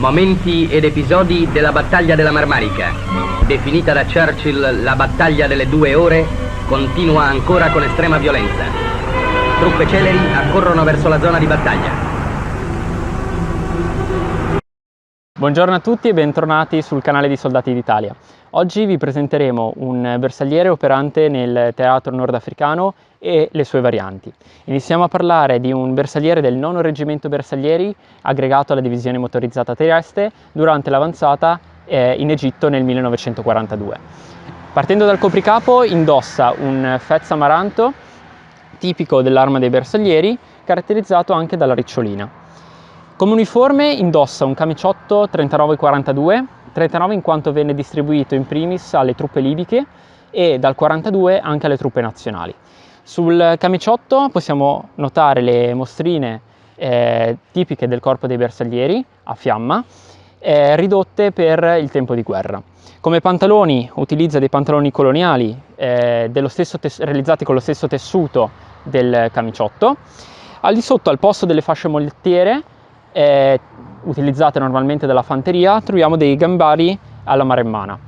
Momenti ed episodi della battaglia della Marmarica. Definita da Churchill la battaglia delle 2 ore, continua ancora con estrema violenza. Truppe celeri accorrono verso la zona di battaglia. Buongiorno a tutti e bentornati sul canale di Soldati d'Italia. Oggi vi presenteremo un bersagliere operante nel teatro nordafricano e le sue varianti. Iniziamo a parlare di un bersagliere del 9° Reggimento Bersaglieri aggregato alla divisione motorizzata Trieste durante l'avanzata in Egitto nel 1942. Partendo dal copricapo indossa un fez amaranto tipico dell'arma dei bersaglieri, caratterizzato anche dalla ricciolina. Come uniforme indossa un camiciotto 39-42, 39 in quanto venne distribuito in primis alle truppe libiche e dal 42 anche alle truppe nazionali. Sul camiciotto possiamo notare le mostrine tipiche del corpo dei bersaglieri a fiamma, ridotte per il tempo di guerra. Come pantaloni utilizza dei pantaloni coloniali realizzati con lo stesso tessuto del camiciotto. Al di sotto, al posto delle fasce mollettiere utilizzate normalmente dalla fanteria, troviamo dei gambari alla maremmana.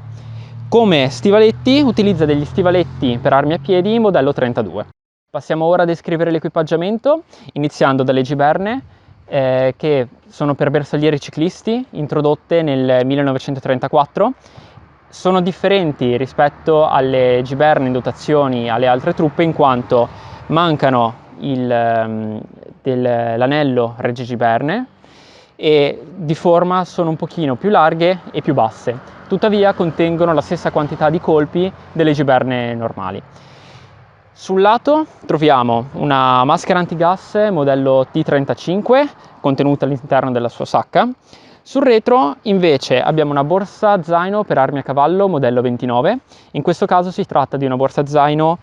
Come stivaletti utilizza degli stivaletti per armi a piedi modello 32. Passiamo ora a descrivere l'equipaggiamento, iniziando dalle giberne che sono per bersaglieri ciclisti, introdotte nel 1934. Sono differenti rispetto alle giberne in dotazioni alle altre truppe in quanto mancano l'anello reggigiberne e di forma sono un pochino più larghe e più basse, tuttavia contengono la stessa quantità di colpi delle giberne normali. Sul lato troviamo una maschera antigas modello T35 contenuta all'interno della sua sacca. Sul retro invece abbiamo una borsa zaino per armi a cavallo modello 29, in questo caso si tratta di una borsa zaino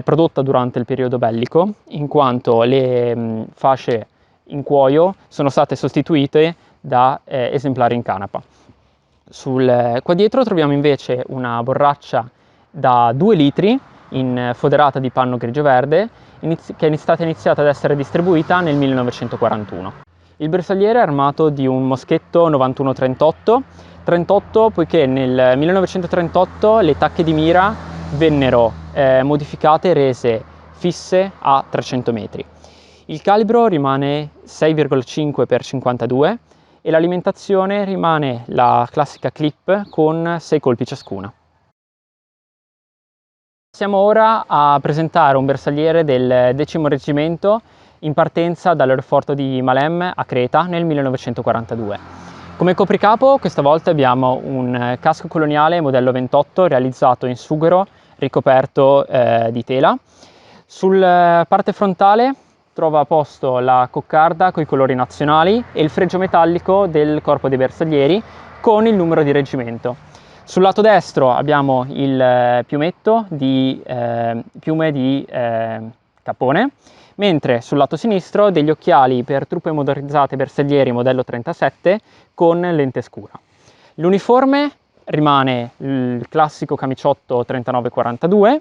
prodotta durante il periodo bellico, in quanto le fasce in cuoio sono state sostituite da esemplari in canapa. Qua dietro troviamo invece una borraccia da 2 litri foderata di panno grigio-verde che è stata iniziata ad essere distribuita nel 1941. Il bersagliere è armato di un moschetto 91-38, poiché nel 1938 le tacche di mira vennero modificate e rese fisse a 300 metri. Il calibro rimane 6,5 x 52 e l'alimentazione rimane la classica clip con 6 colpi ciascuna. Passiamo ora a presentare un bersagliere del 10° Reggimento in partenza dall'aeroporto di Malem a Creta nel 1942. Come copricapo questa volta abbiamo un casco coloniale modello 28 realizzato in sughero ricoperto di tela. Sulla parte frontale trova a posto la coccarda con i colori nazionali e il fregio metallico del corpo dei bersaglieri con il numero di reggimento. Sul lato destro abbiamo il piumetto di piume di cappone, mentre sul lato sinistro degli occhiali per truppe motorizzate bersaglieri modello 37 con lente scura. L'uniforme rimane il classico camiciotto 39-42,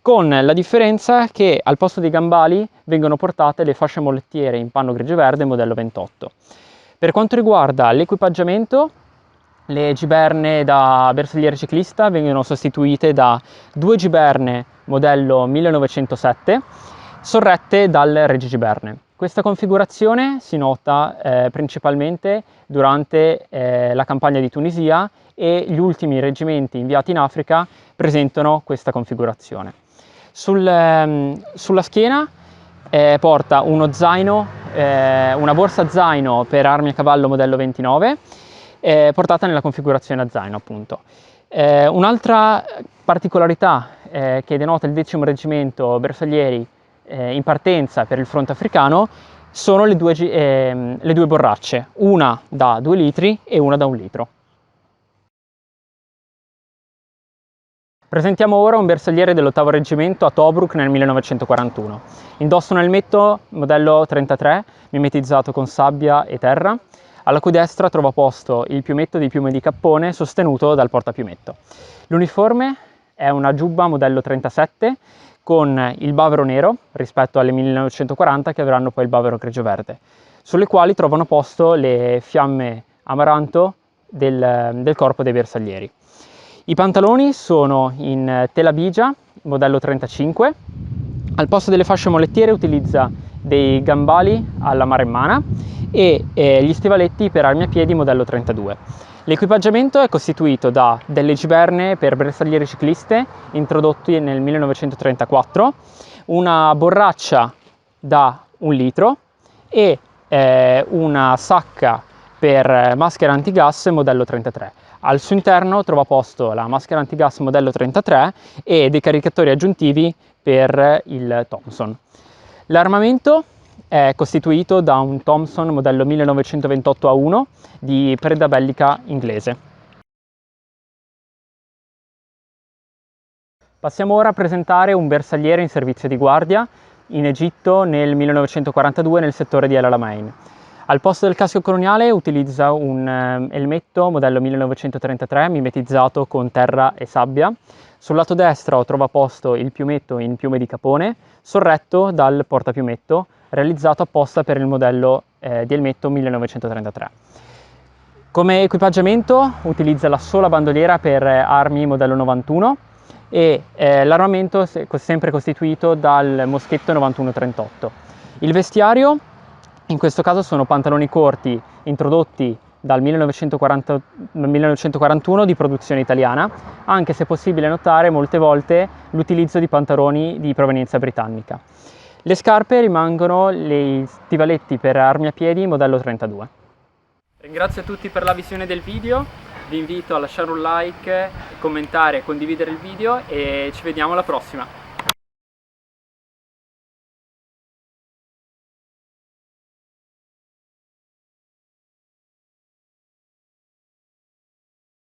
con la differenza che al posto dei gambali vengono portate le fasce mollettiere in panno grigio-verde modello 28. Per quanto riguarda l'equipaggiamento, le giberne da bersagliere ciclista vengono sostituite da 2 giberne modello 1907 sorrette dal reggigiberne. Questa configurazione si nota principalmente durante la campagna di Tunisia e gli ultimi reggimenti inviati in Africa presentano questa configurazione. Sulla schiena porta uno zaino, una borsa zaino per armi a cavallo modello 29, portata nella configurazione a zaino appunto. Un'altra particolarità che denota il 10° Reggimento Bersaglieri in partenza per il fronte africano sono le due borracce, una da 2 litri e una da 1 litro. Presentiamo ora un bersagliere dell'8° Reggimento a Tobruk nel 1941. Indossa un elmetto modello 33 mimetizzato con sabbia e terra, alla cui destra trova posto il piumetto di piume di cappone sostenuto dal portapiumetto. L'uniforme è una giubba modello 37 con il bavero nero rispetto alle 1940 che avranno poi il bavero grigio-verde, sulle quali trovano posto le fiamme amaranto del corpo dei bersaglieri. I pantaloni sono in tela bigia, modello 35. Al posto delle fasce molettiere utilizza dei gambali alla maremmana e gli stivaletti per armiapiedi modello 32. L'equipaggiamento è costituito da delle giberne per bersaglieri cicliste introdotti nel 1934, una borraccia da 1 litro e una sacca per maschera antigas modello 33. Al suo interno trova posto la maschera antigas modello 33 e dei caricatori aggiuntivi per il Thompson. L'armamento è costituito da un Thompson modello 1928A1 di preda bellica inglese. Passiamo ora a presentare un bersagliere in servizio di guardia in Egitto nel 1942 nel settore di El Alamein. Al posto del casco croniale utilizza un elmetto modello 1933 mimetizzato con terra e sabbia. Sul lato destro trova posto il piumetto in piume di capone, sorretto dal portapiumetto realizzato apposta per il modello di elmetto 1933. Come equipaggiamento utilizza la sola bandoliera per armi modello 91 e l'armamento è sempre costituito dal moschetto 91-38. Il vestiario in questo caso sono pantaloni corti introdotti dal 1941 di produzione italiana, anche se è possibile notare molte volte l'utilizzo di pantaloni di provenienza britannica. Le scarpe rimangono gli stivaletti per armiapiedi modello 32. Ringrazio tutti per la visione del video, vi invito a lasciare un like, commentare e condividere il video e ci vediamo alla prossima.